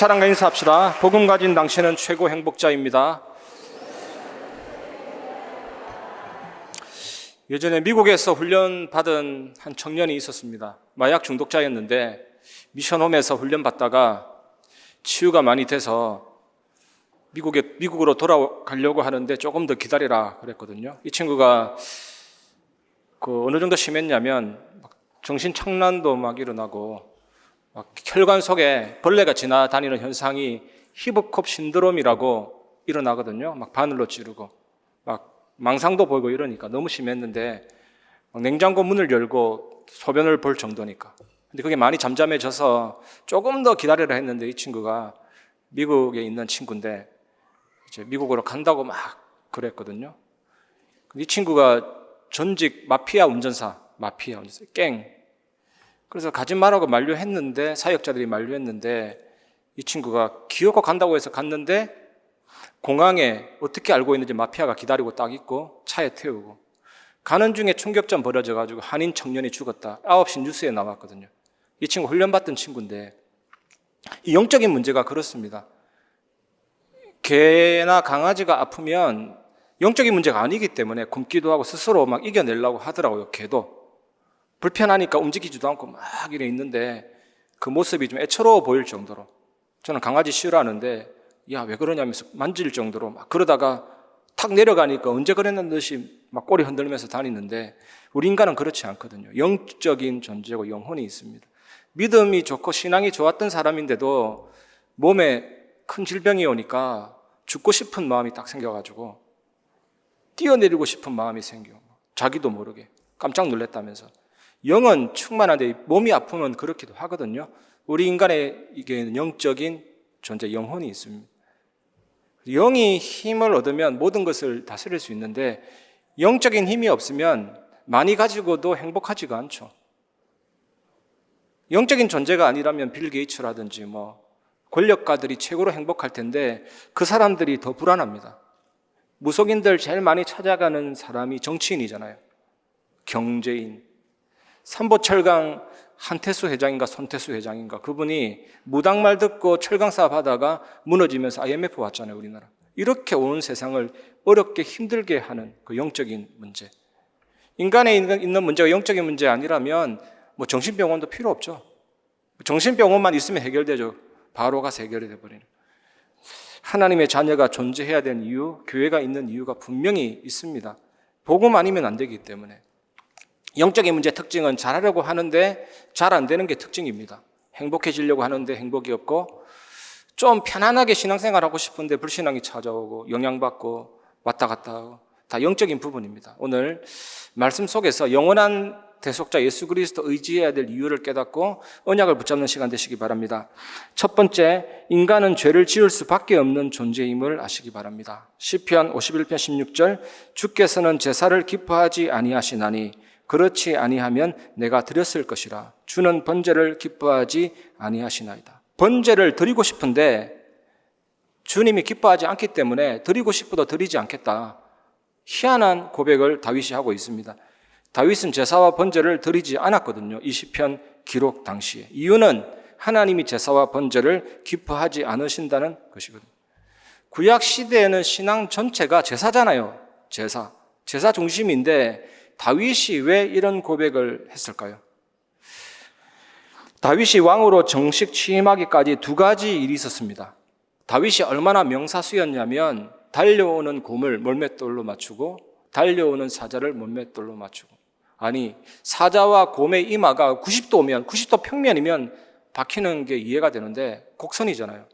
사랑과 인사합시다. 복음 가진 당신은 최고 행복자입니다. 예전에 미국에서 훈련받은 한 청년이 있었습니다. 마약 중독자였는데 미션홈에서 훈련받다가 치유가 많이 돼서 미국으로 돌아가려고 하는데 조금 더 기다리라 그랬거든요. 이 친구가 어느 정도 심했냐면 정신착란도 막 일어나고 혈관 속에 벌레가 지나다니는 현상이 히브콥 신드롬이라고 일어나거든요. 막 바늘로 찌르고 막 망상도 보이고 이러니까 너무 심했는데 냉장고 문을 열고 소변을 볼 정도니까. 근데 그게 많이 잠잠해져서 조금 더 기다리라 했는데 이 친구가 미국에 있는 친구인데 이제 미국으로 간다고 막 그랬거든요. 이 친구가 전직 마피아 운전사, 갱. 그래서 가지 말라고 만류했는데, 사역자들이 만류했는데 이 친구가 기어코 간다고 해서 갔는데 공항에 어떻게 알고 있는지 마피아가 기다리고 딱 있고 차에 태우고 가는 중에 총격전 벌어져가지고 한인 청년이 죽었다. 9시 뉴스에 나왔거든요. 이 친구 훈련받던 친구인데 이 영적인 문제가 그렇습니다. 개나 강아지가 아프면 영적인 문제가 아니기 때문에 굶기도 하고 스스로 막 이겨내려고 하더라고요. 개도 불편하니까 움직이지도 않고 막 이래 있는데 그 모습이 좀 애처로워 보일 정도로, 저는 강아지 싫어하는데 야 왜 그러냐면서 만질 정도로 막 그러다가 탁 내려가니까 언제 그랬는 듯이 막 꼬리 흔들면서 다니는데 우리 인간은 그렇지 않거든요. 영적인 존재고 영혼이 있습니다. 믿음이 좋고 신앙이 좋았던 사람인데도 몸에 큰 질병이 오니까 죽고 싶은 마음이 딱 생겨가지고 뛰어내리고 싶은 마음이 생겨. 자기도 모르게 깜짝 놀랐다면서. 영은 충만한데 몸이 아프면 그렇기도 하거든요. 우리 인간의 이게 영적인 존재, 영혼이 있습니다. 영이 힘을 얻으면 모든 것을 다스릴 수 있는데 영적인 힘이 없으면 많이 가지고도 행복하지가 않죠. 영적인 존재가 아니라면 빌 게이츠라든지 권력가들이 최고로 행복할 텐데 그 사람들이 더 불안합니다. 무속인들 제일 많이 찾아가는 사람이 정치인이잖아요. 경제인. 삼보철강 한태수 회장인가 손태수 회장인가, 그분이 무당말 듣고 철강 사업 하다가 무너지면서 IMF 왔잖아요, 우리나라. 이렇게 오는 세상을 어렵게 힘들게 하는 그 영적인 문제. 인간에 있는 문제가 영적인 문제 아니라면 정신병원도 필요 없죠. 정신병원만 있으면 해결되죠. 바로 가서 해결이 돼버리는. 하나님의 자녀가 존재해야 되는 이유, 교회가 있는 이유가 분명히 있습니다. 복음 아니면 안 되기 때문에. 영적인 문제의 특징은 잘하려고 하는데 잘 안 되는 게 특징입니다. 행복해지려고 하는데 행복이 없고, 좀 편안하게 신앙생활하고 싶은데 불신앙이 찾아오고 영향받고 왔다 갔다 하고, 다 영적인 부분입니다. 오늘 말씀 속에서 영원한 대속자 예수 그리스도 의지해야 될 이유를 깨닫고 언약을 붙잡는 시간 되시기 바랍니다. 첫 번째, 인간은 죄를 지을 수밖에 없는 존재임을 아시기 바랍니다. 시편 51편 16절, 주께서는 제사를 기뻐하지 아니하시나니 그렇지 아니하면 내가 드렸을 것이라. 주는 번제를 기뻐하지 아니하시나이다. 번제를 드리고 싶은데 주님이 기뻐하지 않기 때문에 드리고 싶어도 드리지 않겠다. 희한한 고백을 다윗이 하고 있습니다. 다윗은 제사와 번제를 드리지 않았거든요. 이 시편 기록 당시에. 이유는 하나님이 제사와 번제를 기뻐하지 않으신다는 것이거든요. 구약 시대에는 신앙 전체가 제사잖아요. 제사 중심인데 다윗이 왜 이런 고백을 했을까요? 다윗이 왕으로 정식 취임하기까지 두 가지 일이 있었습니다. 다윗이 얼마나 명사수였냐면 달려오는 곰을 몰맷돌로 맞추고 달려오는 사자를 몰맷돌로 맞추고. 아니, 사자와 곰의 이마가 90도 평면이면 박히는 게 이해가 되는데 곡선이잖아요.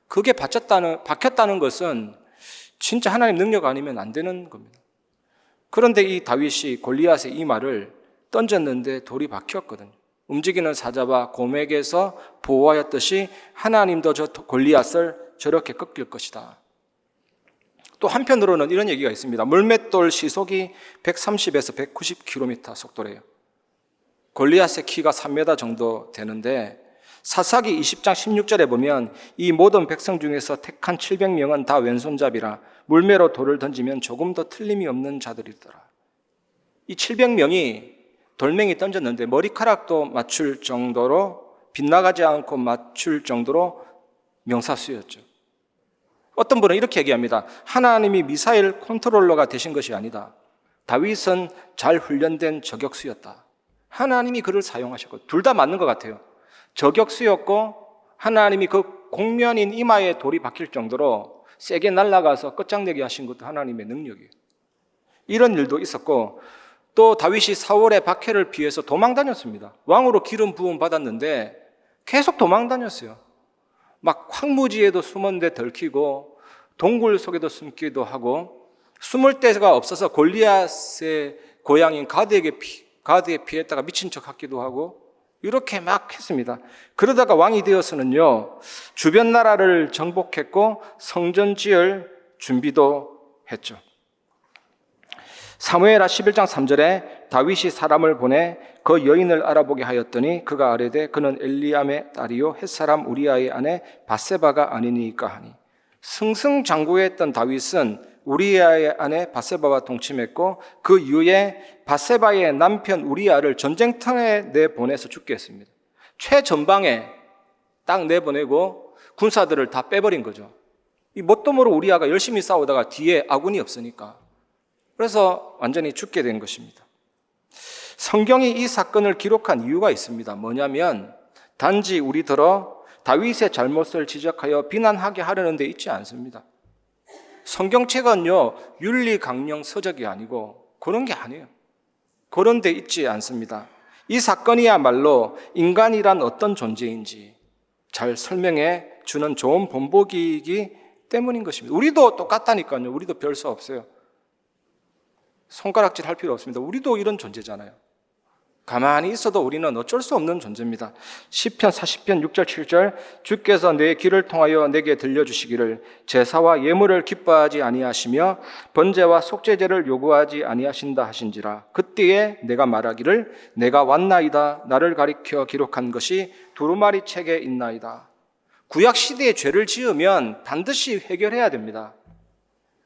그게 박혔다는 것은 진짜 하나님 능력 아니면 안 되는 겁니다. 그런데 이 다윗이 골리앗의 이마를 던졌는데 돌이 박혔거든요. 움직이는 사자와 곰에게서 보호하였듯이 하나님도 저 골리앗을 저렇게 꺾일 것이다. 또 한편으로는 이런 얘기가 있습니다. 물맷돌 시속이 130에서 190km 속도래요. 골리앗의 키가 3m 정도 되는데 사사기 20장 16절에 보면 이 모든 백성 중에서 택한 700명은 다 왼손잡이라 물매로 돌을 던지면 조금 더 틀림이 없는 자들이더라. 이 700명이 돌멩이 던졌는데 머리카락도 맞출 정도로, 빗나가지 않고 맞출 정도로 명사수였죠. 어떤 분은 이렇게 얘기합니다. 하나님이 미사일 컨트롤러가 되신 것이 아니다. 다윗은 잘 훈련된 저격수였다. 하나님이 그를 사용하셨고, 둘 다 맞는 것 같아요. 저격수였고 하나님이 그 공면인 이마에 돌이 박힐 정도로 세게 날아가서 끝장내게 하신 것도 하나님의 능력이에요. 이런 일도 있었고, 또 다윗이 사울의 박해를 피해서 도망 다녔습니다. 왕으로 기름 부음 받았는데 계속 도망 다녔어요. 막 황무지에도 숨었는데 들키고 동굴 속에도 숨기도 하고, 숨을 데가 없어서 골리앗의 고향인 가드에 피했다가 미친 척 하기도 하고, 이렇게 막 했습니다. 그러다가 왕이 되어서는요, 주변 나라를 정복했고 성전 지을 준비도 했죠. 사무엘하 11장 3절에 다윗이 사람을 보내 그 여인을 알아보게 하였더니 그가 아뢰되 그는 엘리암의 딸이요 햇사람 우리아의 아내 밧세바가 아니니까 하니, 승승장구했던 다윗은 우리아의 아내 밧세바와 동침했고 그 이후에 밧세바의 남편 우리아를 전쟁터에 내보내서 죽게 했습니다. 최전방에 딱 내보내고 군사들을 다 빼버린 거죠. 이 뭣도 모르고 우리아가 열심히 싸우다가 뒤에 아군이 없으니까, 그래서 완전히 죽게 된 것입니다. 성경이 이 사건을 기록한 이유가 있습니다. 뭐냐면 단지 우리더러 다윗의 잘못을 지적하여 비난하게 하려는 데 있지 않습니다. 성경책은요, 윤리강령 서적이 아니고 그런 게 아니에요. 그런 데 있지 않습니다. 이 사건이야말로 인간이란 어떤 존재인지 잘 설명해 주는 좋은 본보기이기 때문인 것입니다. 우리도 똑같다니까요. 우리도 별 수 없어요. 손가락질 할 필요 없습니다. 우리도 이런 존재잖아요. 가만히 있어도 우리는 어쩔 수 없는 존재입니다. 시편 40편 6절 7절 주께서 내 귀를 통하여 내게 들려주시기를 제사와 예물을 기뻐하지 아니하시며 번제와 속죄제를 요구하지 아니하신다 하신지라. 그때에 내가 말하기를 내가 왔나이다. 나를 가리켜 기록한 것이 두루마리 책에 있나이다. 구약 시대에 죄를 지으면 반드시 해결해야 됩니다.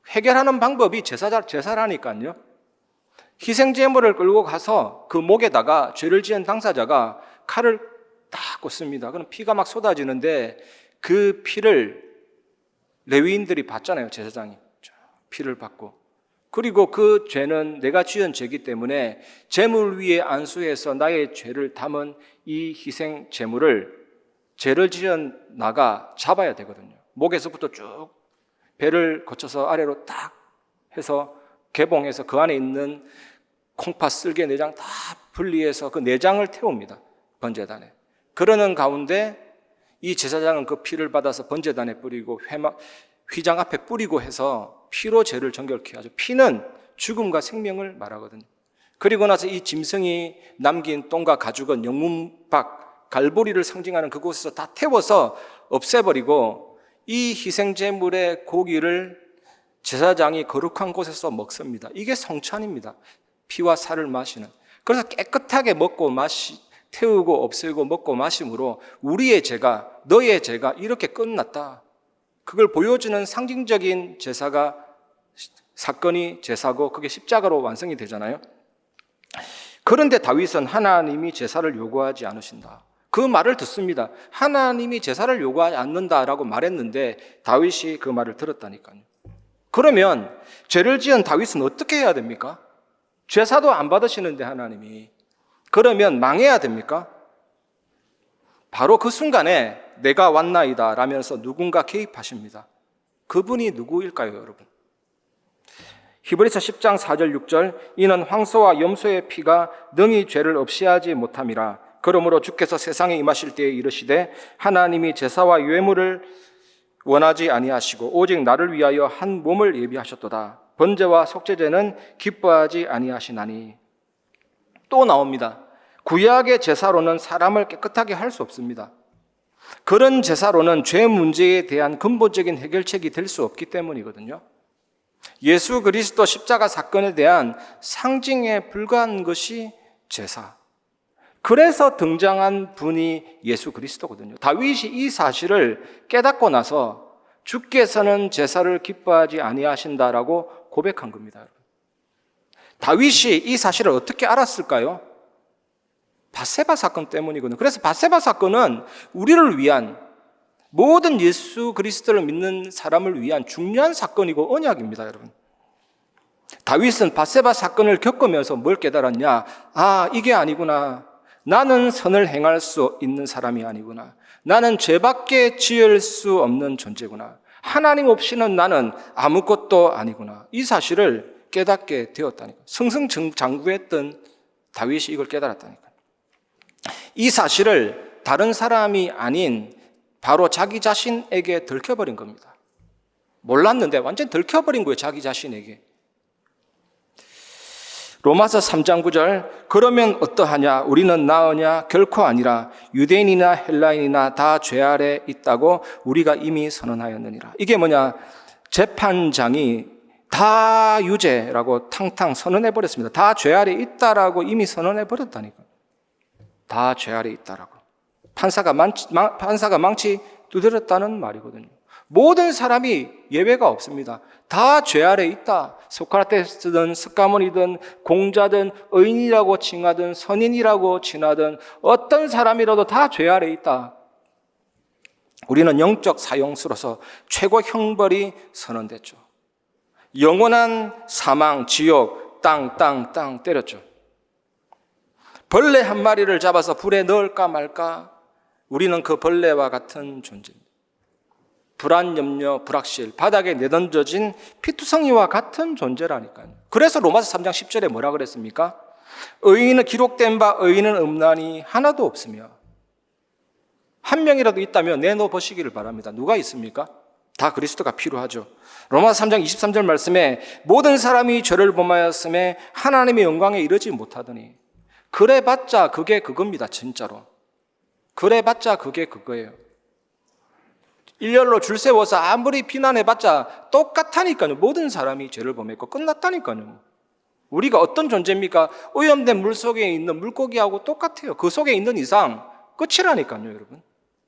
해결하는 방법이 제사라니까요. 희생제물을 끌고 가서 그 목에다가 죄를 지은 당사자가 칼을 딱 꽂습니다. 그럼 피가 막 쏟아지는데 그 피를 레위인들이 받잖아요. 제사장이 피를 받고, 그리고 그 죄는 내가 지은 죄이기 때문에 제물 위에 안수해서 나의 죄를 담은 이 희생제물을 죄를 지은 나가 잡아야 되거든요. 목에서부터 쭉 배를 거쳐서 아래로 딱 해서 개봉해서 그 안에 있는 콩팥, 쓸개, 내장 다 분리해서 그 내장을 태웁니다. 번제단에. 그러는 가운데 이 제사장은 그 피를 받아서 번제단에 뿌리고 휘장 앞에 뿌리고 해서 피로 죄를 정결케 하죠. 피는 죽음과 생명을 말하거든요. 그리고 나서 이 짐승이 남긴 똥과 가죽은 영문박, 갈보리를 상징하는 그곳에서 다 태워서 없애버리고 이 희생제물의 고기를 제사장이 거룩한 곳에서 먹습니다. 이게 성찬입니다. 피와 살을 마시는. 그래서 깨끗하게 먹고 태우고 없애고 먹고 마심으로 우리의 죄가, 너의 죄가 이렇게 끝났다. 그걸 보여주는 상징적인 사건이 제사고 그게 십자가로 완성이 되잖아요. 그런데 다윗은 하나님이 제사를 요구하지 않으신다. 그 말을 듣습니다. 하나님이 제사를 요구하지 않는다라고 말했는데 다윗이 그 말을 들었다니까요. 그러면 죄를 지은 다윗은 어떻게 해야 됩니까? 제사도 안 받으시는데 하나님이. 그러면 망해야 됩니까? 바로 그 순간에 내가 왔나이다 라면서 누군가 개입하십니다. 그분이 누구일까요, 여러분? 히브리서 10장 4절 6절 이는 황소와 염소의 피가 능히 죄를 없이 하지 못함이라. 그러므로 주께서 세상에 임하실 때에 이르시되 하나님이 제사와 예물을 원하지 아니하시고 오직 나를 위하여 한 몸을 예비하셨도다. 번제와 속죄제는 기뻐하지 아니하시나니. 또 나옵니다. 구약의 제사로는 사람을 깨끗하게 할 수 없습니다. 그런 제사로는 죄 문제에 대한 근본적인 해결책이 될 수 없기 때문이거든요. 예수 그리스도 십자가 사건에 대한 상징에 불과한 것이 제사. 그래서 등장한 분이 예수 그리스도거든요. 다윗이 이 사실을 깨닫고 나서 주께서는 제사를 기뻐하지 아니하신다라고 고백한 겁니다. 다윗이 이 사실을 어떻게 알았을까요? 밧세바 사건 때문이거든요. 그래서 밧세바 사건은 우리를 위한 모든 예수 그리스도를 믿는 사람을 위한 중요한 사건이고 언약입니다, 여러분. 다윗은 밧세바 사건을 겪으면서 뭘 깨달았냐? 아, 이게 아니구나. 나는 선을 행할 수 있는 사람이 아니구나. 나는 죄밖에 지을 수 없는 존재구나. 하나님 없이는 나는 아무것도 아니구나. 이 사실을 깨닫게 되었다니까. 승승장구했던 다윗이 이걸 깨달았다니까. 이 사실을 다른 사람이 아닌 바로 자기 자신에게 들켜버린 겁니다. 몰랐는데 완전 들켜버린 거예요, 자기 자신에게. 로마서 3장 9절, 그러면 어떠하냐? 우리는 나으냐? 결코 아니라 유대인이나 헬라인이나 다 죄 아래 있다고 우리가 이미 선언하였느니라. 이게 뭐냐? 재판장이 다 유죄라고 탕탕 선언해버렸습니다. 다 죄 아래 있다라고 이미 선언해버렸다니까. 다 죄 아래 있다라고. 판사가 망치 두드렸다는 말이거든요. 모든 사람이 예외가 없습니다. 다 죄 아래 있다. 소크라테스든 스가모니든 공자든 의인이라고 칭하든 선인이라고 칭하든 어떤 사람이라도 다 죄 아래 있다. 우리는 영적 사형수로서 최고 형벌이 선언됐죠. 영원한 사망, 지옥, 땅 때렸죠. 벌레 한 마리를 잡아서 불에 넣을까 말까? 우리는 그 벌레와 같은 존재입니다. 불안, 염려, 불확실, 바닥에 내던져진 피투성이와 같은 존재라니까요. 그래서 로마서 3장 10절에 뭐라 그랬습니까? 의인은 기록된 바 의인은 없나니 하나도 없으며, 한 명이라도 있다면 내놓아 보시기를 바랍니다. 누가 있습니까? 다 그리스도가 필요하죠. 로마서 3장 23절 말씀에 모든 사람이 죄를 범하였음에 하나님의 영광에 이르지 못하더니, 그래봤자 그게 그겁니다. 진짜로 그래봤자 그게 그거예요. 일렬로 줄 세워서 아무리 비난해봤자 똑같다니까요. 모든 사람이 죄를 범했고 끝났다니까요. 우리가 어떤 존재입니까? 오염된 물 속에 있는 물고기하고 똑같아요. 그 속에 있는 이상 끝이라니까요, 여러분.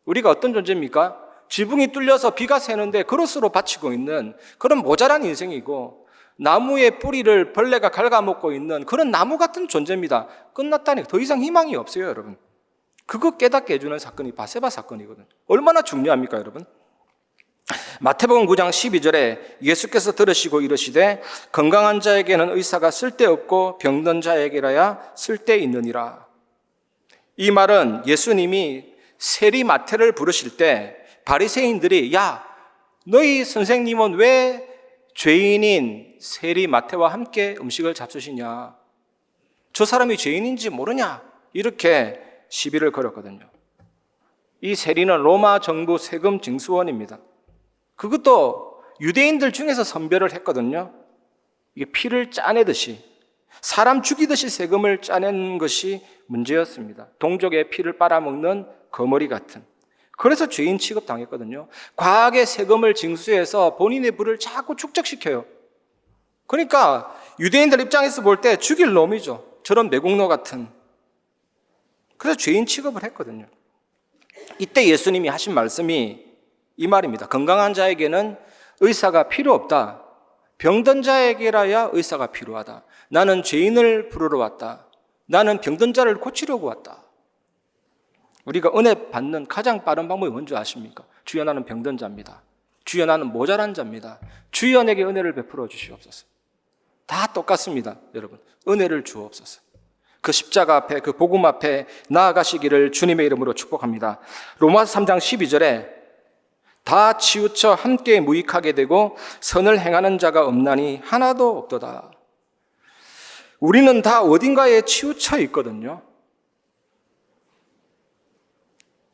우리가 어떤 존재입니까? 지붕이 뚫려서 비가 새는데 그릇으로 받치고 있는 그런 모자란 인생이고, 나무의 뿌리를 벌레가 갉아먹고 있는 그런 나무 같은 존재입니다. 끝났다니까. 더 이상 희망이 없어요, 여러분. 그거 깨닫게 해주는 사건이 밧세바 사건이거든. 얼마나 중요합니까, 여러분? 마태복음 9장 12절에 예수께서 들으시고 이르시되 건강한 자에게는 의사가 쓸데없고 병든 자에게라야 쓸데있느니라. 이 말은 예수님이 세리 마태를 부르실 때 바리새인들이, 야, 너희 선생님은 왜 죄인인 세리 마태와 함께 음식을 잡수시냐? 저 사람이 죄인인지 모르냐? 이렇게 시비를 걸었거든요. 이 세리는 로마 정부 세금 징수원입니다. 그것도 유대인들 중에서 선별을 했거든요. 이게 피를 짜내듯이, 사람 죽이듯이 세금을 짜낸 것이 문제였습니다. 동족의 피를 빨아먹는 거머리 같은. 그래서 죄인 취급당했거든요. 과하게 세금을 징수해서 본인의 부를 자꾸 축적시켜요. 그러니까 유대인들 입장에서 볼 때 죽일 놈이죠. 저런 매국노 같은. 그래서 죄인 취급을 했거든요. 이때 예수님이 하신 말씀이 이 말입니다. 건강한 자에게는 의사가 필요 없다. 병든 자에게라야 의사가 필요하다. 나는 죄인을 부르러 왔다. 나는 병든 자를 고치려고 왔다. 우리가 은혜 받는 가장 빠른 방법이 뭔지 아십니까? 주여, 나는 병든 자입니다. 주여, 나는 모자란 자입니다. 주여, 내게 은혜를 베풀어 주시옵소서. 다 똑같습니다, 여러분. 은혜를 주옵소서. 그 십자가 앞에, 그 복음 앞에 나아가시기를 주님의 이름으로 축복합니다. 로마서 3장 12절에 다 치우쳐 함께 무익하게 되고 선을 행하는 자가 없나니 하나도 없도다. 우리는 다 어딘가에 치우쳐 있거든요.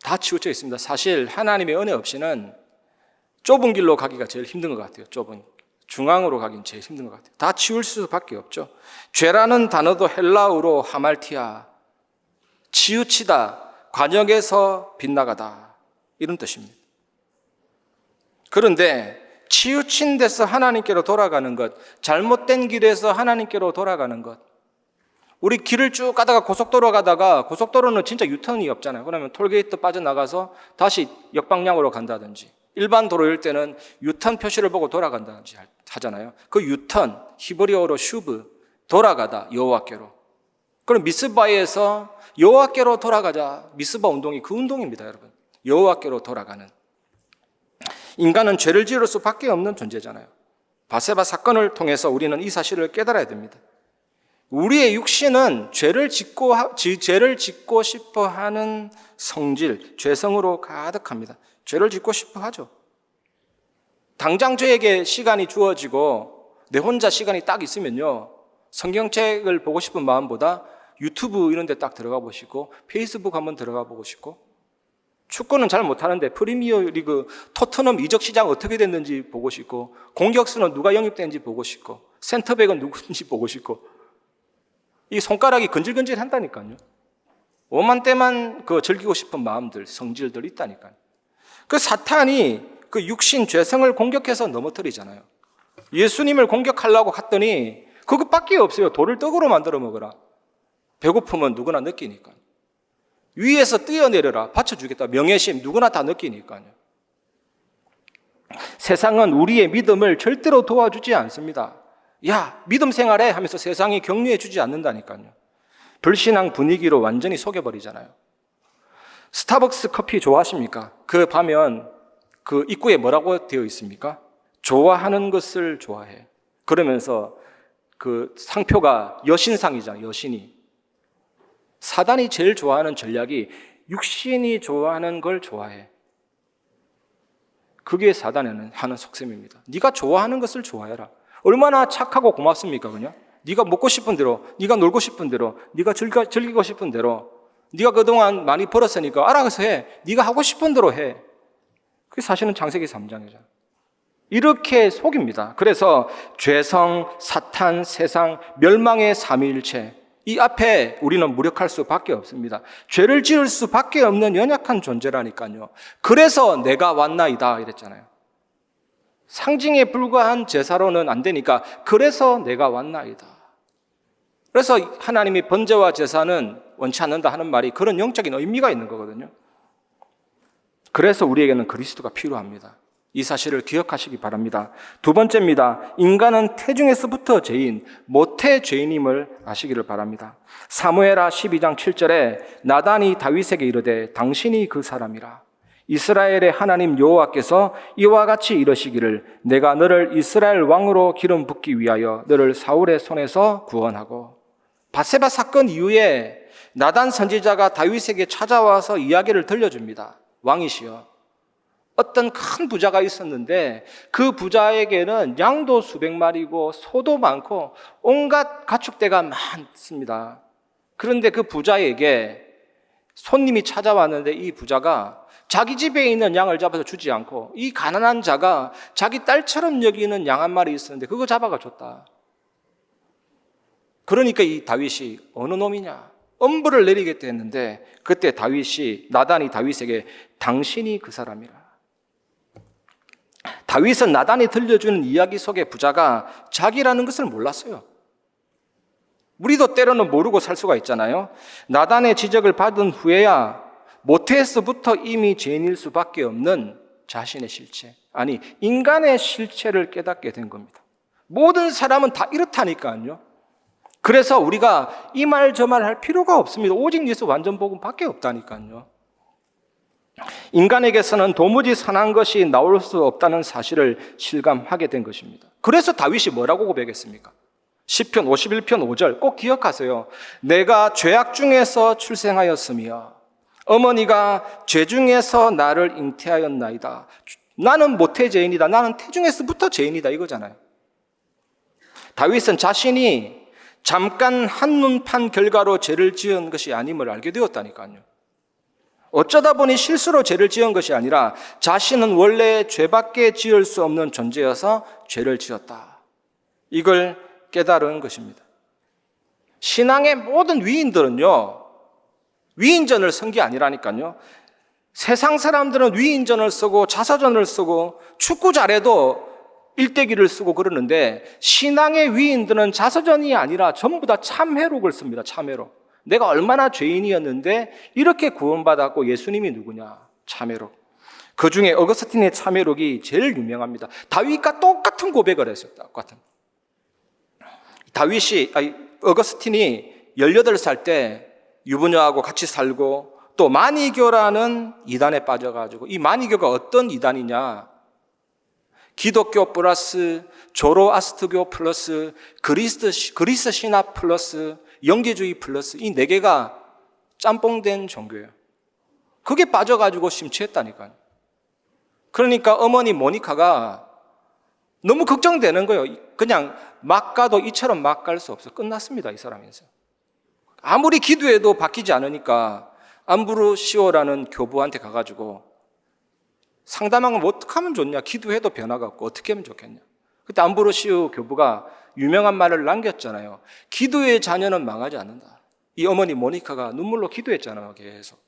다 치우쳐 있습니다. 사실 하나님의 은혜 없이는 좁은 길로 가기가 제일 힘든 것 같아요. 좁은 중앙으로 가긴 제일 힘든 것 같아요. 다 치울 수밖에 없죠. 죄라는 단어도 헬라어로 하말티아, 치우치다, 관역에서 빗나가다, 이런 뜻입니다. 그런데 치우친 데서 하나님께로 돌아가는 것, 잘못된 길에서 하나님께로 돌아가는 것, 우리 길을 쭉 가다가 고속도로 가다가, 고속도로는 진짜 유턴이 없잖아요. 그러면 톨게이트 빠져나가서 다시 역방향으로 간다든지, 일반 도로일 때는 유턴 표시를 보고 돌아간다든지 하잖아요. 그 유턴, 히브리어로 슈브, 돌아가다, 여호와께로. 그럼 미스바에서 여호와께로 돌아가자. 미스바 운동이 그 운동입니다, 여러분. 여호와께로 돌아가는. 인간은 죄를 지을 수밖에 없는 존재잖아요. 바세바 사건을 통해서 우리는 이 사실을 깨달아야 됩니다. 우리의 육신은 죄를 짓고 싶어 하는 성질, 죄성으로 가득합니다. 죄를 짓고 싶어 하죠. 당장 저에게 시간이 주어지고 내 혼자 시간이 딱 있으면요, 성경책을 보고 싶은 마음보다 유튜브 이런 데 딱 들어가 보시고 페이스북 한번 들어가 보고 싶고, 축구는 잘 못하는데 프리미어 리그 토트넘 이적 시장 어떻게 됐는지 보고 싶고, 공격수는 누가 영입됐는지 보고 싶고, 센터백은 누군지 보고 싶고, 이 손가락이 건질건질 한다니까요. 오만 때만 그 즐기고 싶은 마음들, 성질들 있다니까요. 그 사탄이 그 육신 죄성을 공격해서 넘어뜨리잖아요. 예수님을 공격하려고 갔더니 그것밖에 없어요. 돌을 떡으로 만들어 먹어라. 배고픔은 누구나 느끼니까. 위에서 뛰어내려라. 받쳐주겠다. 명예심 누구나 다 느끼니까요. 세상은 우리의 믿음을 절대로 도와주지 않습니다. 야, 믿음 생활해 하면서 세상이 격려해 주지 않는다니까요. 불신앙 분위기로 완전히 속여버리잖아요. 스타벅스 커피 좋아하십니까? 그 가면 그 입구에 뭐라고 되어 있습니까? 좋아하는 것을 좋아해. 그러면서 그 상표가 여신상이잖아요. 여신이. 사단이 제일 좋아하는 전략이 육신이 좋아하는 걸 좋아해. 그게 사단에는 하는 속셈입니다. 네가 좋아하는 것을 좋아해라. 얼마나 착하고 고맙습니까? 그냥 네가 먹고 싶은 대로, 네가 놀고 싶은 대로, 네가 즐기고 싶은 대로, 네가 그동안 많이 벌었으니까 알아서 해. 네가 하고 싶은 대로 해. 그게 사실은 창세기 3장이잖아요. 이렇게 속입니다. 그래서 죄성, 사탄, 세상, 멸망의 삼위일체, 이 앞에 우리는 무력할 수밖에 없습니다. 죄를 지을 수밖에 없는 연약한 존재라니까요. 그래서 내가 왔나이다 이랬잖아요. 상징에 불과한 제사로는 안 되니까 그래서 내가 왔나이다. 그래서 하나님이 번제와 제사는 원치 않는다 하는 말이 그런 영적인 의미가 있는 거거든요. 그래서 우리에게는 그리스도가 필요합니다. 이 사실을 기억하시기 바랍니다. 두 번째입니다. 인간은 태중에서부터 죄인, 모태 죄인임을 아시기를 바랍니다. 사무엘하 12장 7절에 나단이 다윗에게 이르되 당신이 그 사람이라. 이스라엘의 하나님 여호와께서 이와 같이 이러시기를 내가 너를 이스라엘 왕으로 기름 붓기 위하여 너를 사울의 손에서 구원하고. 바세바 사건 이후에 나단 선지자가 다윗에게 찾아와서 이야기를 들려줍니다. 왕이시여, 어떤 큰 부자가 있었는데 그 부자에게는 양도 수백 마리고 소도 많고 온갖 가축대가 많습니다. 그런데 그 부자에게 손님이 찾아왔는데 이 부자가 자기 집에 있는 양을 잡아서 주지 않고 이 가난한 자가 자기 딸처럼 여기는 양 한 마리 있었는데 그거 잡아가 줬다. 그러니까 이 다윗이 어느 놈이냐? 엄벌을 내리겠다 했는데 그때 나단이 다윗에게 당신이 그 사람이라. 다윗은 나단이 들려주는 이야기 속의 부자가 자기라는 것을 몰랐어요. 우리도 때로는 모르고 살 수가 있잖아요. 나단의 지적을 받은 후에야 모태에서부터 이미 죄인일 수밖에 없는 자신의 실체, 아니 인간의 실체를 깨닫게 된 겁니다. 모든 사람은 다 이렇다니까요. 그래서 우리가 이 말 저 말 할 필요가 없습니다. 오직 예수 완전 복음밖에 없다니까요. 인간에게서는 도무지 선한 것이 나올 수 없다는 사실을 실감하게 된 것입니다. 그래서 다윗이 뭐라고 고백했습니까? 시편 51편 5절 꼭 기억하세요. 내가 죄악 중에서 출생하였으며 어머니가 죄 중에서 나를 잉태하였나이다. 나는 모태 죄인이다. 나는 태중에서부터 죄인이다 이거잖아요. 다윗은 자신이 잠깐 한눈판 결과로 죄를 지은 것이 아님을 알게 되었다니까요. 어쩌다 보니 실수로 죄를 지은 것이 아니라 자신은 원래 죄밖에 지을 수 없는 존재여서 죄를 지었다. 이걸 깨달은 것입니다. 신앙의 모든 위인들은요, 위인전을 쓴 게 아니라니까요. 세상 사람들은 위인전을 쓰고 자서전을 쓰고 축구 잘해도 일대기를 쓰고 그러는데 신앙의 위인들은 자서전이 아니라 전부 다 참회록을 씁니다. 참회록. 내가 얼마나 죄인이었는데 이렇게 구원받았고 예수님이 누구냐? 참회록. 그 중에 어거스틴의 참회록이 제일 유명합니다. 다윗과 똑같은 고백을 했어요. 똑같은. 어거스틴이 18살 때 유부녀하고 같이 살고 또 마니교라는 이단에 빠져가지고 이 마니교가 어떤 이단이냐? 기독교 플러스 조로아스트교 플러스 그리스 신화 플러스 영계주의 플러스 이 네 개가 짬뽕된 종교예요. 그게 빠져가지고 심취했다니까요. 그러니까 어머니 모니카가 너무 걱정되는 거예요. 그냥 막 가도 이처럼 막 갈 수 없어. 끝났습니다, 이 사람에서. 아무리 기도해도 바뀌지 않으니까 암브로시오라는 교부한테 가가지고 상담한 건 어떻게 하면 좋냐? 기도해도 변화가 없고 어떻게 하면 좋겠냐? 그때 암브로시오 교부가 유명한 말을 남겼잖아요. 기도의 자녀는 망하지 않는다. 이 어머니 모니카가 눈물로 기도했잖아요, 계속.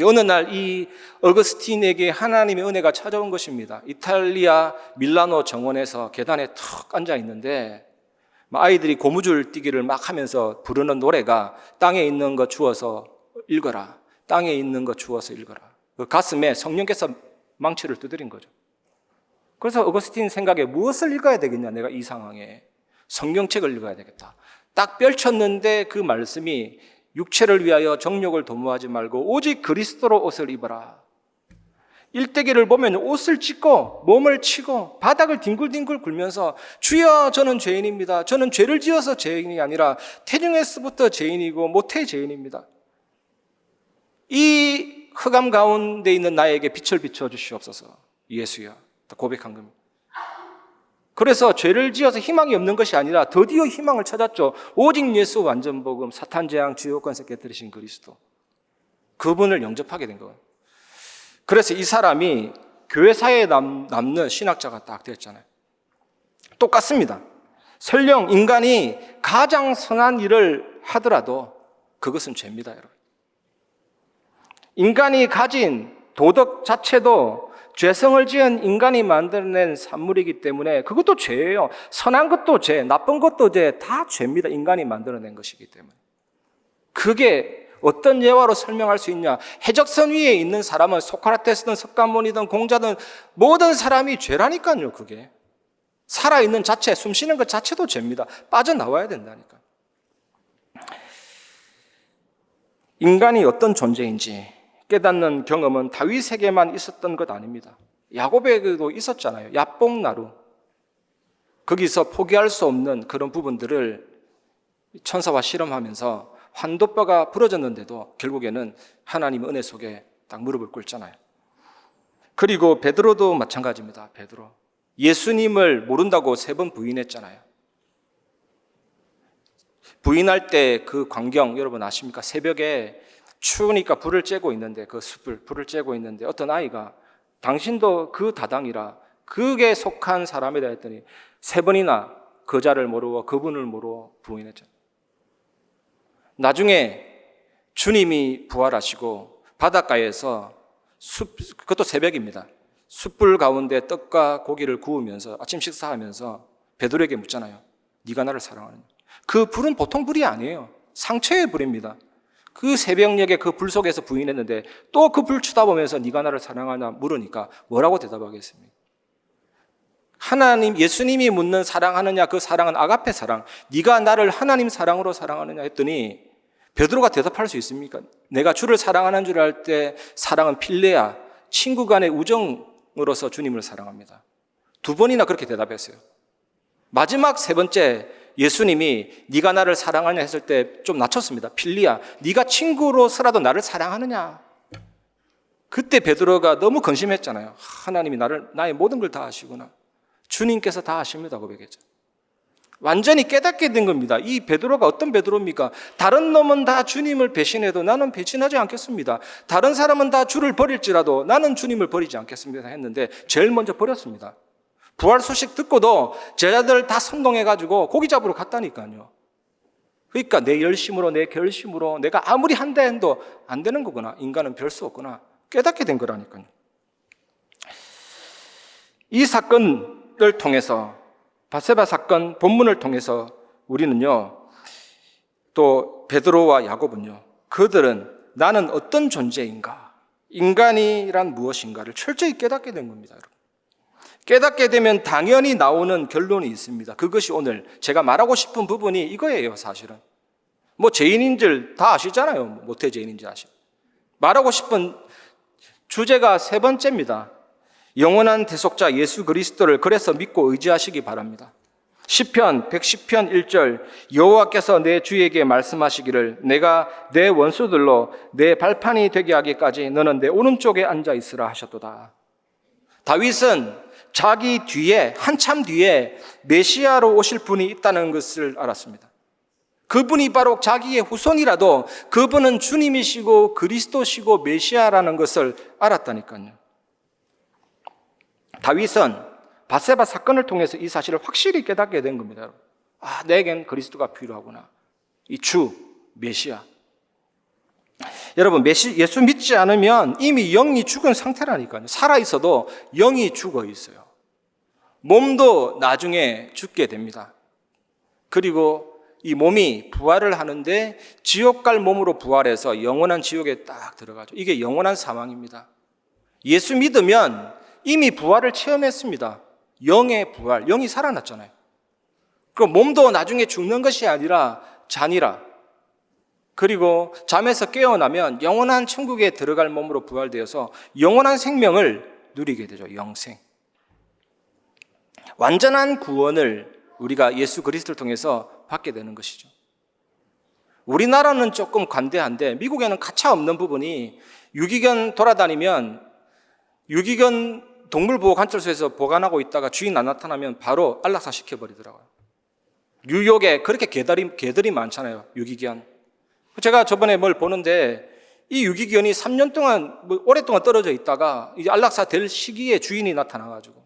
어느 날 이 어거스틴에게 하나님의 은혜가 찾아온 것입니다. 이탈리아 밀라노 정원에서 계단에 턱 앉아 있는데 아이들이 고무줄 뛰기를 막 하면서 부르는 노래가 땅에 있는 거 주워서 읽어라. 땅에 있는 거 주워서 읽어라. 그 가슴에 성령께서 망치를 두드린 거죠. 그래서 어거스틴 생각에 무엇을 읽어야 되겠냐? 내가 이 상황에 성경책을 읽어야 되겠다. 딱 펼쳤는데 그 말씀이 육체를 위하여 정욕을 도모하지 말고 오직 그리스도로 옷을 입어라. 일대기를 보면 옷을 찢고 몸을 치고 바닥을 뒹굴뒹굴 굴면서 주여 저는 죄인입니다. 저는 죄를 지어서 죄인이 아니라 태중에서부터 죄인이고 모태 죄인입니다. 이 흑암 가운데 있는 나에게 빛을 비춰주시옵소서. 예수여 고백한 겁니다. 그래서 죄를 지어서 희망이 없는 것이 아니라 드디어 희망을 찾았죠. 오직 예수 완전복음 사탄 재앙 지옥권세 깨뜨리신 그리스도 그분을 영접하게 된 거예요. 그래서 이 사람이 교회사에 남는 신학자가 딱 됐잖아요. 똑같습니다. 설령 인간이 가장 선한 일을 하더라도 그것은 죄입니다, 여러분. 인간이 가진 도덕 자체도 죄성을 지은 인간이 만들어낸 산물이기 때문에 그것도 죄예요. 선한 것도 죄, 나쁜 것도 죄, 다 죄입니다. 인간이 만들어낸 것이기 때문에. 그게 어떤 예화로 설명할 수 있냐? 해적선 위에 있는 사람은 소크라테스든 석가모니든 공자든 모든 사람이 죄라니까요. 그게 살아있는 자체, 숨쉬는 것 자체도 죄입니다. 빠져나와야 된다니까. 인간이 어떤 존재인지 깨닫는 경험은 다윗에게만 있었던 것 아닙니다. 야곱에게도 있었잖아요. 야뽕나루. 거기서 포기할 수 없는 그런 부분들을 천사와 실험하면서 환도뼈가 부러졌는데도 결국에는 하나님의 은혜 속에 딱 무릎을 꿇잖아요. 그리고 베드로도 마찬가지입니다. 베드로. 예수님을 모른다고 3번 부인했잖아요. 부인할 때 그 광경 여러분 아십니까? 새벽에 추우니까 불을 쬐고 있는데 그 숯불 불을 쬐고 있는데 어떤 아이가 당신도 그 다당이라 그게 속한 사람이다 했더니 3번이나 그자를 모르고 그분을 모르고 부인했죠. 나중에 주님이 부활하시고 바닷가에서 그것도 새벽입니다. 숯불 가운데 떡과 고기를 구우면서 아침 식사하면서 베드로에게 묻잖아요. 네가 나를 사랑하느냐? 그 불은 보통 불이 아니에요. 상처의 불입니다. 그 새벽녘에 그 불 속에서 부인했는데 또 그 불 쳐다보면서 네가 나를 사랑하냐 물으니까 뭐라고 대답하겠습니까? 하나님, 예수님이 묻는 사랑하느냐 그 사랑은 아가페 사랑. 네가 나를 하나님 사랑으로 사랑하느냐 했더니 베드로가 대답할 수 있습니까? 내가 주를 사랑하는 줄 알 때 사랑은 필레야, 친구 간의 우정으로서 주님을 사랑합니다. 2번이나 그렇게 대답했어요. 마지막 3번째 예수님이 네가 나를 사랑하냐 했을 때 좀 낮췄습니다. 필리야, 네가 친구로서라도 나를 사랑하느냐? 그때 베드로가 너무 근심했잖아요. 하나님이 나의 모든 걸 다 아시구나. 주님께서 다 아십니다. 고백했죠. 완전히 깨닫게 된 겁니다. 이 베드로가 어떤 베드로입니까? 다른 놈은 다 주님을 배신해도 나는 배신하지 않겠습니다. 다른 사람은 다 주를 버릴지라도 나는 주님을 버리지 않겠습니다 했는데 제일 먼저 버렸습니다. 부활 소식 듣고도 제자들 다 선동해가지고 고기 잡으러 갔다니까요. 그러니까 내 열심으로 내 결심으로 내가 아무리 한다 해도 안 되는 거구나. 인간은 별 수 없구나. 깨닫게 된 거라니까요. 이 사건을 통해서 바세바 사건 본문을 통해서 우리는요 또 베드로와 야고보는요 그들은 나는 어떤 존재인가 인간이란 무엇인가를 철저히 깨닫게 된 겁니다. 여러분. 깨닫게 되면 당연히 나오는 결론이 있습니다. 그것이 오늘 제가 말하고 싶은 부분이 이거예요. 사실은 뭐 죄인인 줄 다 아시잖아요. 모태 죄인인 줄 아시죠. 말하고 싶은 주제가 3번째입니다. 영원한 대속자 예수 그리스도를 그래서 믿고 의지하시기 바랍니다. 시편 110편 1절 여호와께서 내 주에게 말씀하시기를 내가 내 원수들로 내 발판이 되게 하기까지 너는 내 오른쪽에 앉아 있으라 하셨도다. 다윗은 자기 뒤에 한참 뒤에 메시아로 오실 분이 있다는 것을 알았습니다. 그분이 바로 자기의 후손이라도 그분은 주님이시고 그리스도시고 메시아라는 것을 알았다니까요. 다윗은 밧세바 사건을 통해서 이 사실을 확실히 깨닫게 된 겁니다. 내겐 그리스도가 필요하구나. 이 주, 메시아. 여러분, 예수 믿지 않으면 이미 영이 죽은 상태라니까요. 살아있어도 영이 죽어 있어요. 몸도 나중에 죽게 됩니다. 그리고 이 몸이 부활을 하는데 지옥 갈 몸으로 부활해서 영원한 지옥에 딱 들어가죠. 이게 영원한 사망입니다. 예수 믿으면 이미 부활을 체험했습니다. 영의 부활, 영이 살아났잖아요. 그럼 몸도 나중에 죽는 것이 아니라 잔이라. 그리고 잠에서 깨어나면 영원한 천국에 들어갈 몸으로 부활되어서 영원한 생명을 누리게 되죠. 영생. 완전한 구원을 우리가 예수 그리스도를 통해서 받게 되는 것이죠. 우리나라는 조금 관대한데 미국에는 가차 없는 부분이 유기견 돌아다니면 유기견 동물보호관찰소에서 보관하고 있다가 주인 안 나타나면 바로 안락사 시켜버리더라고요. 뉴욕에 그렇게 개들이 많잖아요. 유기견. 제가 저번에 뭘 보는데 이 유기견이 3년 동안 오랫동안 떨어져 있다가 이제 안락사 될 시기에 주인이 나타나가지고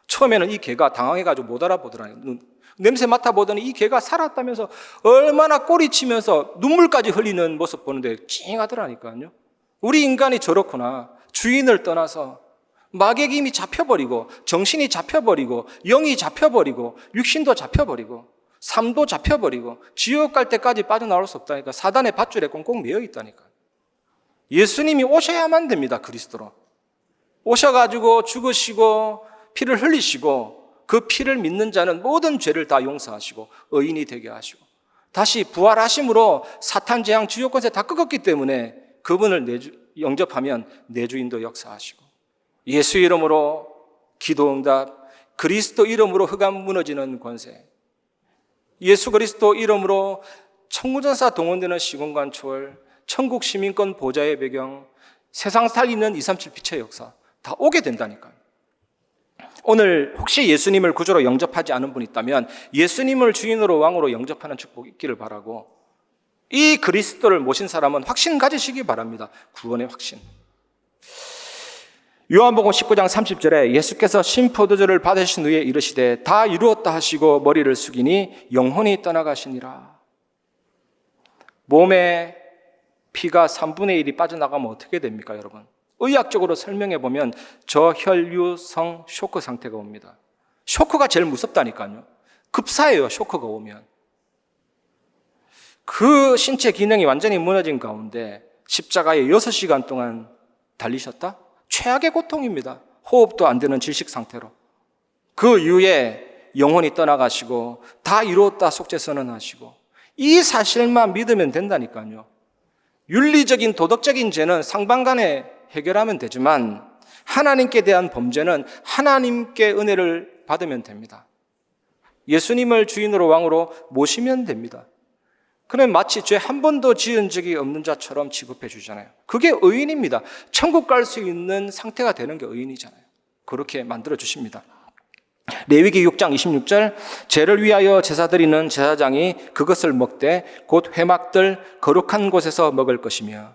처음에는 이 개가 당황해가지고 못 알아보더라고요. 냄새 맡아보더니 이 개가 살았다면서 얼마나 꼬리치면서 눈물까지 흘리는 모습 보는데 찡하더라니까요. 우리 인간이 저렇구나. 주인을 떠나서 마귀의 힘이 잡혀버리고 정신이 잡혀버리고 영이 잡혀버리고 육신도 잡혀버리고 삶도 잡혀버리고 지옥 갈 때까지 빠져나올 수 없다니까. 사단의 밧줄에 꽁꽁 매여 있다니까. 예수님이 오셔야만 됩니다. 그리스도로 오셔가지고 죽으시고 피를 흘리시고 그 피를 믿는 자는 모든 죄를 다 용서하시고 의인이 되게 하시고 다시 부활하심으로 사탄 재앙 지옥 권세 다 꺾었기 때문에 그분을 영접하면 내 주인도 역사하시고 예수 이름으로 기도응답, 그리스도 이름으로 흑암 무너지는 권세, 예수 그리스도 이름으로 천군천사 동원되는 시공간 초월, 천국 시민권 보좌의 배경, 세상 살리는 237 빛의 역사 다 오게 된다니까요. 오늘 혹시 예수님을 구주로 영접하지 않은 분이 있다면 예수님을 주인으로 왕으로 영접하는 축복이 있기를 바라고 이 그리스도를 모신 사람은 확신 가지시기 바랍니다. 구원의 확신. 요한복음 19장 30절에 예수께서 신포도주를 받으신 후에 이르시되 다 이루었다 하시고 머리를 숙이니 영혼이 떠나가시니라. 몸에 피가 3분의 1이 빠져나가면 어떻게 됩니까, 여러분? 의학적으로 설명해 보면 저혈류성 쇼크 상태가 옵니다. 쇼크가 제일 무섭다니까요. 급사예요, 쇼크가 오면. 그 신체 기능이 완전히 무너진 가운데 십자가에 6시간 동안 달리셨다? 최악의 고통입니다. 호흡도 안 되는 질식 상태로. 그 이후에 영혼이 떠나가시고 다 이루었다 속죄 선언하시고 이 사실만 믿으면 된다니까요. 윤리적인 도덕적인 죄는 상방간에 해결하면 되지만 하나님께 대한 범죄는 하나님께 은혜를 받으면 됩니다. 예수님을 주인으로 왕으로 모시면 됩니다. 그는 마치 죄 한 번도 지은 적이 없는 자처럼 취급해 주잖아요. 그게 의인입니다. 천국 갈 수 있는 상태가 되는 게 의인이잖아요. 그렇게 만들어 주십니다. 레위기 6장 26절 죄를 위하여 제사 드리는 제사장이 그것을 먹되 곧 회막들 거룩한 곳에서 먹을 것이며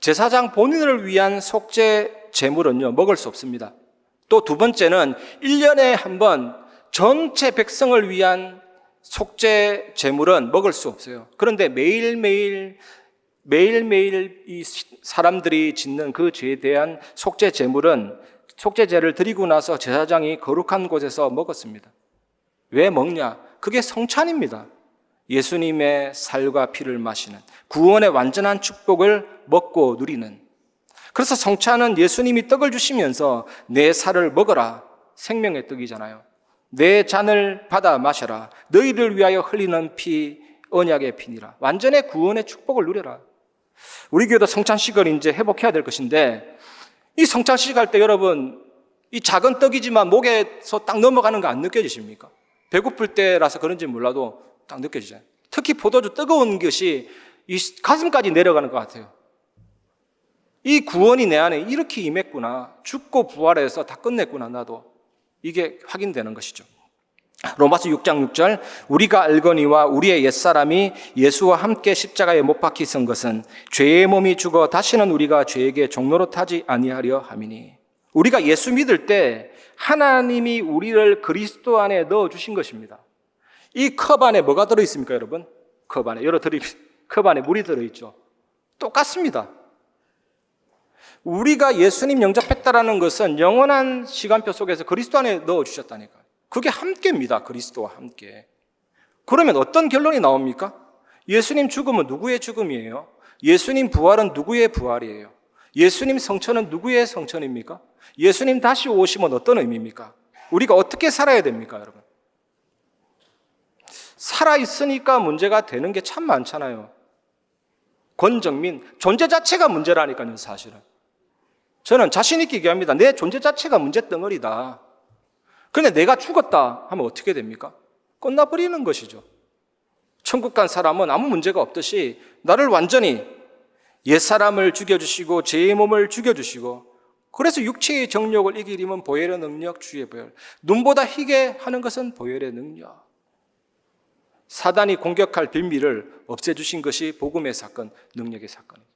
제사장 본인을 위한 속죄 제물은요 먹을 수 없습니다. 또 두 번째는 1년에 한 번 전체 백성을 위한 속죄 제물은 먹을 수 없어요. 그런데 매일매일 이 사람들이 짓는 그 죄에 대한 속죄 제물은 속죄제를 드리고 나서 제사장이 거룩한 곳에서 먹었습니다. 왜 먹냐? 그게 성찬입니다. 예수님의 살과 피를 마시는 구원의 완전한 축복을 먹고 누리는. 그래서 성찬은 예수님이 떡을 주시면서 내 살을 먹어라. 생명의 떡이잖아요. 내 잔을 받아 마셔라. 너희를 위하여 흘리는 피 언약의 피니라. 완전의 구원의 축복을 누려라. 우리 교회도 성찬식을 이제 회복해야 될 것인데 이 성찬식 할 때 여러분 이 작은 떡이지만 목에서 딱 넘어가는 거 안 느껴지십니까? 배고플 때라서 그런지 몰라도 딱 느껴지잖아요. 특히 포도주 뜨거운 것이 이 가슴까지 내려가는 것 같아요. 이 구원이 내 안에 이렇게 임했구나. 죽고 부활해서 다 끝냈구나, 나도. 이게 확인되는 것이죠. 로마서 6장 6절, 우리가 알거니와 우리의 옛사람이 예수와 함께 십자가에 못 박히 쓴 것은 죄의 몸이 죽어 다시는 우리가 죄에게 종노릇하지 아니하려 함이니. 우리가 예수 믿을 때 하나님이 우리를 그리스도 안에 넣어주신 것입니다. 이 컵 안에 뭐가 들어있습니까, 여러분? 컵 안에 컵 안에 물이 들어있죠. 똑같습니다. 우리가 예수님 영접했다라는 것은 영원한 시간표 속에서 그리스도 안에 넣어주셨다니까요. 그게 함께입니다. 그리스도와 함께. 그러면 어떤 결론이 나옵니까? 예수님 죽음은 누구의 죽음이에요? 예수님 부활은 누구의 부활이에요? 예수님 성천은 누구의 성천입니까? 예수님 다시 오시면 어떤 의미입니까? 우리가 어떻게 살아야 됩니까, 여러분? 살아있으니까 문제가 되는 게 참 많잖아요. 권정민, 존재 자체가 문제라니까요, 사실은. 저는 자신 있게 얘기합니다. 내 존재 자체가 문제 덩어리다. 그런데 내가 죽었다 하면 어떻게 됩니까? 끝나버리는 것이죠. 천국 간 사람은 아무 문제가 없듯이 나를 완전히 옛사람을 죽여주시고 죄의 몸을 죽여주시고, 그래서 육체의 정욕을 이기려면 보혈의 능력, 주의 보혈. 눈보다 희게 하는 것은 보혈의 능력. 사단이 공격할 빌미를 없애주신 것이 복음의 사건, 능력의 사건입니다.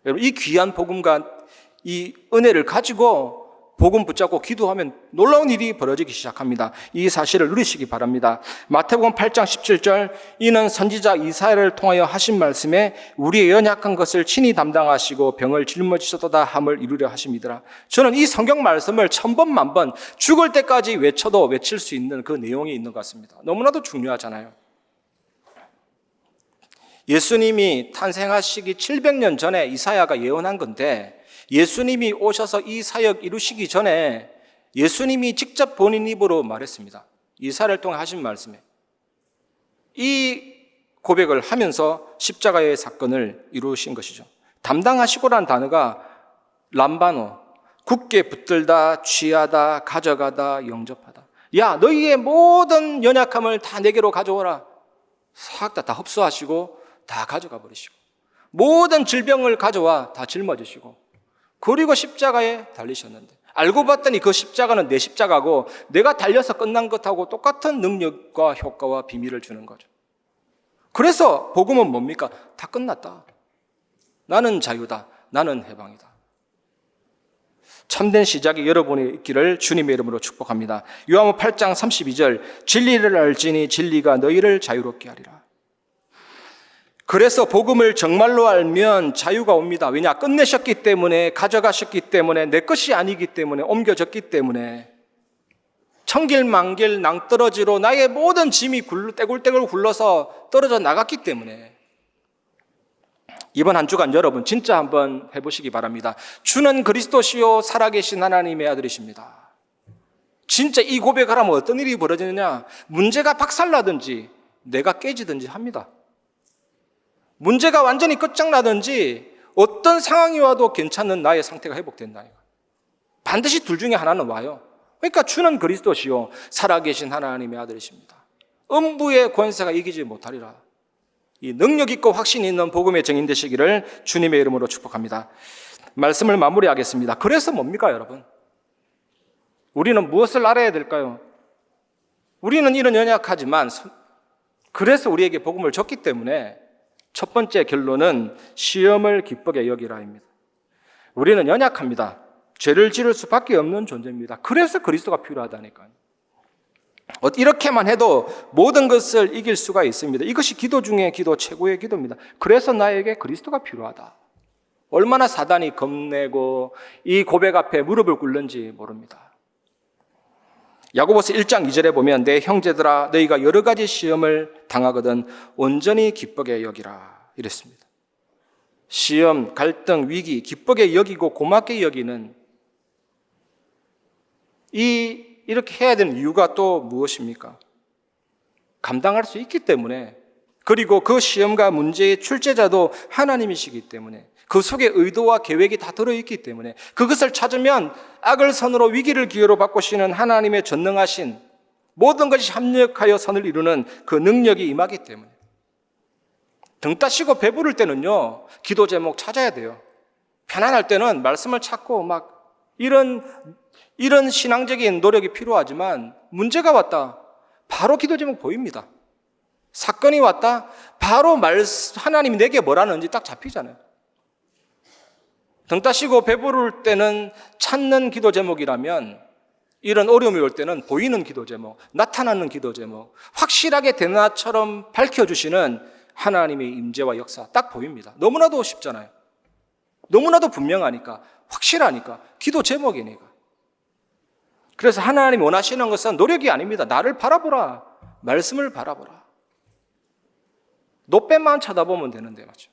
여러분, 이 귀한 복음과 이 은혜를 가지고 복음 붙잡고 기도하면 놀라운 일이 벌어지기 시작합니다. 이 사실을 누리시기 바랍니다. 마태복음 8장 17절, 이는 선지자 이사야를 통하여 하신 말씀에 우리의 연약한 것을 친히 담당하시고 병을 짊어지셨도다 함을 이루려 하심이더라. 저는 이 성경 말씀을 1000번 만번 죽을 때까지 외쳐도 외칠 수 있는 그 내용이 있는 것 같습니다. 너무나도 중요하잖아요. 예수님이 탄생하시기 700년 전에 이사야가 예언한 건데, 예수님이 오셔서 이 사역 이루시기 전에 예수님이 직접 본인 입으로 말했습니다. 이사야를 통해 하신 말씀에 이 고백을 하면서 십자가의 사건을 이루신 것이죠. 담당하시고라는 단어가 람바노, 굳게 붙들다, 취하다, 가져가다, 영접하다. 야, 너희의 모든 연약함을 다 내게로 가져오라. 싹 다 흡수하시고 다 가져가 버리시고, 모든 질병을 가져와 다 짊어지시고, 그리고 십자가에 달리셨는데, 알고 봤더니 그 십자가는 내 십자가고 내가 달려서 끝난 것하고 똑같은 능력과 효과와 비밀을 주는 거죠. 그래서 복음은 뭡니까? 다 끝났다. 나는 자유다. 나는 해방이다. 참된 시작이 여러분이 있기를 주님의 이름으로 축복합니다. 요한복음 8장 32절, 진리를 알지니 진리가 너희를 자유롭게 하리라. 그래서 복음을 정말로 알면 자유가 옵니다. 왜냐? 끝내셨기 때문에, 가져가셨기 때문에, 내 것이 아니기 때문에, 옮겨졌기 때문에. 천길만길 낭떠러지로 나의 모든 짐이 떼굴떼굴 굴러서 떨어져 나갔기 때문에. 이번 한 주간 여러분 진짜 한번 해보시기 바랍니다. 주는 그리스도시요 살아계신 하나님의 아들이십니다. 진짜 이 고백을 하면 어떤 일이 벌어지느냐? 문제가 박살나든지 내가 깨지든지 합니다. 문제가 완전히 끝장나든지 어떤 상황이 와도 괜찮은 나의 상태가 회복된다. 반드시 둘 중에 하나는 와요. 그러니까 주는 그리스도시요 살아계신 하나님의 아들이십니다. 음부의 권세가 이기지 못하리라. 이 능력 있고 확신 있는 복음의 증인 되시기를 주님의 이름으로 축복합니다. 말씀을 마무리하겠습니다. 그래서 뭡니까, 여러분? 우리는 무엇을 알아야 될까요? 우리는 이런 연약하지만, 그래서 우리에게 복음을 줬기 때문에 첫 번째 결론은 시험을 기쁘게 여기라입니다. 우리는 연약합니다. 죄를 지을 수밖에 없는 존재입니다. 그래서 그리스도가 필요하다니까요. 이렇게만 해도 모든 것을 이길 수가 있습니다. 이것이 기도 중에 기도 최고의 기도입니다. 그래서 나에게 그리스도가 필요하다. 얼마나 사단이 겁내고 이 고백 앞에 무릎을 꿇는지 모릅니다. 야고보서 1장 2절에 보면 내 형제들아 너희가 여러 가지 시험을 당하거든 온전히 기쁘게 여기라 이랬습니다. 시험, 갈등, 위기 기쁘게 여기고 고맙게 여기는 이렇게 해야 되는 이유가 또 무엇입니까? 감당할 수 있기 때문에, 그리고 그 시험과 문제의 출제자도 하나님이시기 때문에, 그 속에 의도와 계획이 다 들어있기 때문에 그것을 찾으면 악을 선으로 위기를 기회로 바꾸시는 하나님의 전능하신 모든 것이 합력하여 선을 이루는 그 능력이 임하기 때문에 등 따시고 배부를 때는요, 기도 제목 찾아야 돼요. 편안할 때는 말씀을 찾고 막 이런 신앙적인 노력이 필요하지만 문제가 왔다. 바로 기도 제목 보입니다. 사건이 왔다. 바로 하나님이 내게 뭐라는지 딱 잡히잖아요. 등 따시고 배부를 때는 찾는 기도 제목이라면 이런 어려움이 올 때는 보이는 기도 제목, 나타나는 기도 제목, 확실하게 대낮처럼 밝혀주시는 하나님의 임재와 역사 딱 보입니다. 너무나도 쉽잖아요. 너무나도 분명하니까, 확실하니까, 기도 제목이니까. 그래서 하나님이 원하시는 것은 노력이 아닙니다. 나를 바라보라. 말씀을 바라보라. 노빼만 쳐다보면 되는데 맞죠?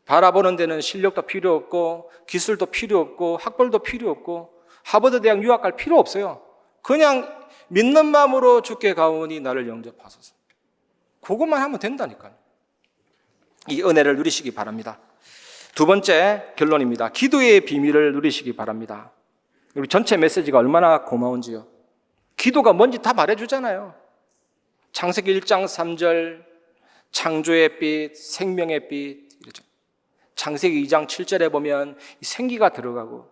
바라보는 데는 실력도 필요 없고 기술도 필요 없고 학벌도 필요 없고 하버드 대학 유학 갈 필요 없어요. 그냥 믿는 마음으로 주께 가오니 나를 영접하소서. 그것만 하면 된다니까요. 이 은혜를 누리시기 바랍니다. 두 번째 결론입니다. 기도의 비밀을 누리시기 바랍니다. 우리 전체 메시지가 얼마나 고마운지요. 기도가 뭔지 다 말해주잖아요. 창세기 1장 3절 창조의 빛, 생명의 빛 이러죠. 창세기 2장 7절에 보면 생기가 들어가고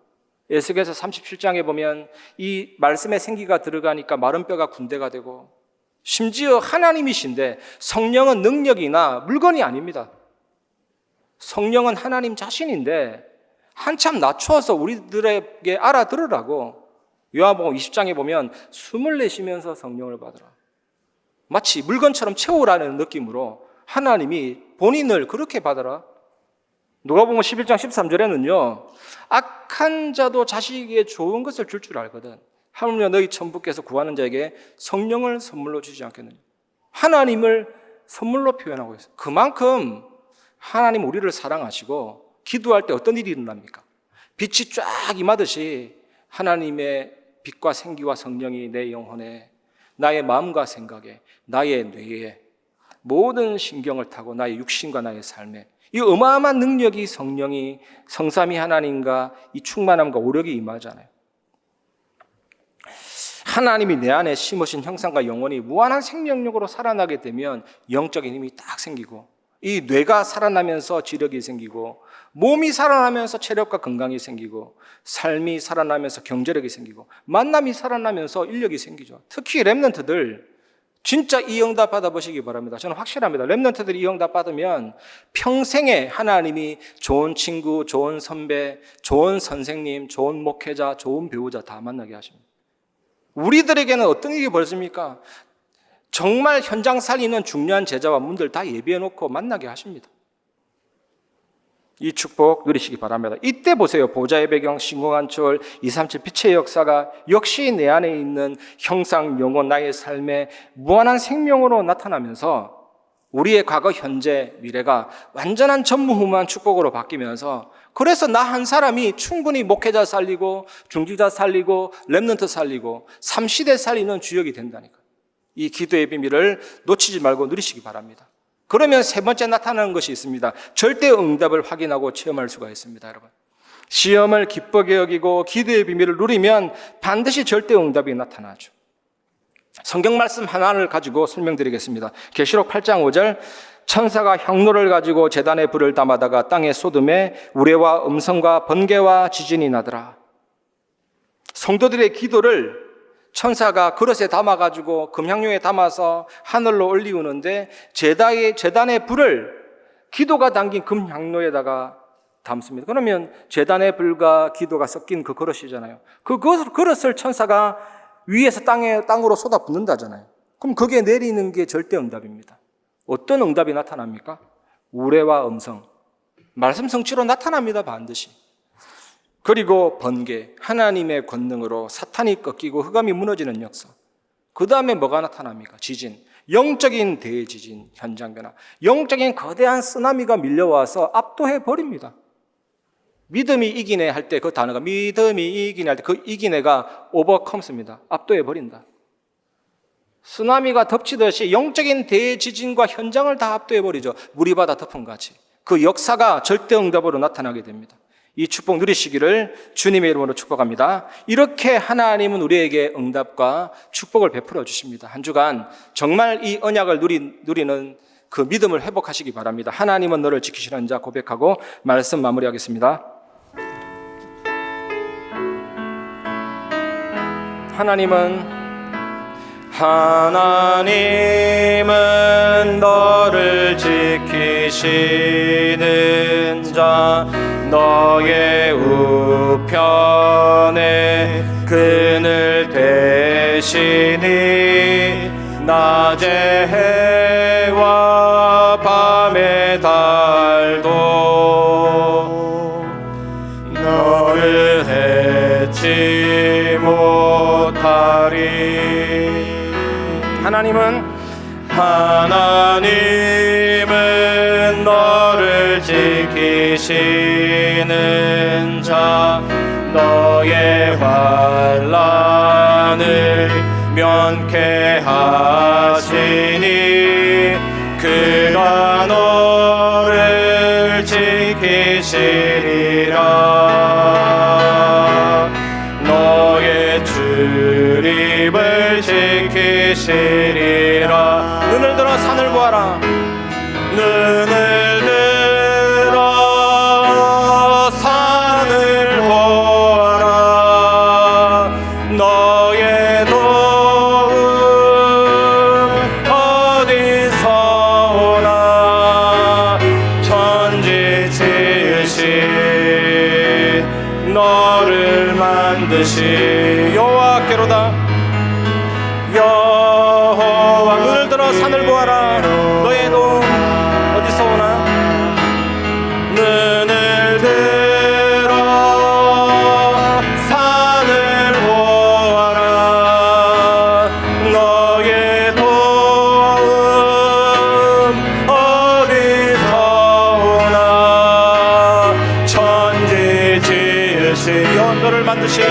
에스겔서 37장에 보면 이 말씀에 생기가 들어가니까 마른 뼈가 군대가 되고 심지어 하나님이신데 성령은 능력이나 물건이 아닙니다. 성령은 하나님 자신인데 한참 낮추어서 우리들에게 알아들으라고 요한복음 20장에 보면 숨을 내쉬면서 성령을 받으라. 마치 물건처럼 채우라는 느낌으로 하나님이 본인을 그렇게 받으라. 누가복음 11장 13절에는요. 악한 자도 자식에게 좋은 것을 줄 줄 알거든. 하물며 너희 천부께서 구하는 자에게 성령을 선물로 주지 않겠느냐. 하나님을 선물로 표현하고 있어요. 그만큼 하나님 우리를 사랑하시고 기도할 때 어떤 일이 일어납니까? 빛이 쫙 임하듯이 하나님의 빛과 생기와 성령이 내 영혼에 나의 마음과 생각에 나의 뇌에 모든 신경을 타고 나의 육신과 나의 삶에 이 어마어마한 능력이 성령이 성삼위 하나님과 이 충만함과 오력이 임하잖아요. 하나님이 내 안에 심으신 형상과 영혼이 무한한 생명력으로 살아나게 되면 영적인 힘이 딱 생기고 이 뇌가 살아나면서 지력이 생기고 몸이 살아나면서 체력과 건강이 생기고 삶이 살아나면서 경제력이 생기고 만남이 살아나면서 인력이 생기죠. 특히 렘넌트들 진짜 이 응답 받아보시기 바랍니다. 저는 확실합니다. 렘넌트들이 이 응답 받으면 평생에 하나님이 좋은 친구, 좋은 선배, 좋은 선생님, 좋은 목회자, 좋은 배우자 다 만나게 하십니다. 우리들에게는 어떤 일이 벌어집니까? 정말 현장 살리는 중요한 제자와 분들 다 예비해놓고 만나게 하십니다. 이 축복 누리시기 바랍니다. 이때 보세요. 보좌의 배경, 신공한철, 237 빛의 역사가 역시 내 안에 있는 형상, 영혼, 나의 삶에 무한한 생명으로 나타나면서 우리의 과거, 현재, 미래가 완전한 전무후무한 축복으로 바뀌면서 그래서 나 한 사람이 충분히 목회자 살리고 중직자 살리고 렘넌트 살리고 3시대 살리는 주역이 된다니까요. 이 기도의 비밀을 놓치지 말고 누리시기 바랍니다. 그러면 세 번째 나타나는 것이 있습니다. 절대 응답을 확인하고 체험할 수가 있습니다, 여러분. 시험을 기쁘게 여기고 기도의 비밀을 누리면 반드시 절대 응답이 나타나죠. 성경 말씀 하나를 가지고 설명드리겠습니다. 계시록 8장 5절 천사가 향로를 가지고 제단에 불을 담아다가 땅에 쏟음에 우레와 음성과 번개와 지진이 나더라. 성도들의 기도를 천사가 그릇에 담아가지고 금향료에 담아서 하늘로 올리우는데 제단의 불을 기도가 담긴 금향료에다가 담습니다. 그러면 제단의 불과 기도가 섞인 그 그릇이잖아요. 그 그릇을 천사가 위에서 땅으로 쏟아붓는다잖아요. 그럼 그게 내리는 게 절대 응답입니다. 어떤 응답이 나타납니까? 우레와 음성, 말씀 성취로 나타납니다, 반드시. 그리고 번개, 하나님의 권능으로 사탄이 꺾이고 흑암이 무너지는 역사. 그 다음에 뭐가 나타납니까? 지진, 영적인 대지진, 현장변화, 영적인 거대한 쓰나미가 밀려와서 압도해 버립니다. 믿음이 이기네 할 때 그 단어가 믿음이 이기네 할 때 그 이기네가 오버컴스입니다. 압도해 버린다. 쓰나미가 덮치듯이 영적인 대지진과 현장을 다 압도해 버리죠. 물이 바다 덮은 같이. 그 역사가 절대 응답으로 나타나게 됩니다. 이 축복 누리시기를 주님의 이름으로 축복합니다. 이렇게 하나님은 우리에게 응답과 축복을 베풀어 주십니다. 한 주간 정말 이 언약을 누리는 그 믿음을 회복하시기 바랍니다. 하나님은 너를 지키시는 자 고백하고 말씀 마무리하겠습니다. 하나님은 너를 지키시는 자, 너의 우편에 그늘 되시니 낮의 해와 밤의 달도 너를 해치 못하리. 하나님은 너를 지키시는 자, 너의 환난을 면케 하시니 그가 너를 지키시리라. 너의 출입을 지키시리라. 눈을 들어 산을 보아라. 눈을 들어 산을 보아라. 너의 도움 어디서 오나. 천지 지으신 너를 만드신 여호와께로다. 여호와, 눈을 들어 산을 보아라. 너의 도움 어디서 오나. 눈을 들어 산을 보아라. 너의 도움 어디서 오나. 천지 지으신 너를 만드신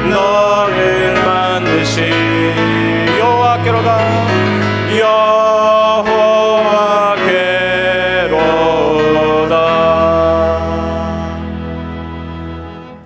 너를 만드신 여호와께로다.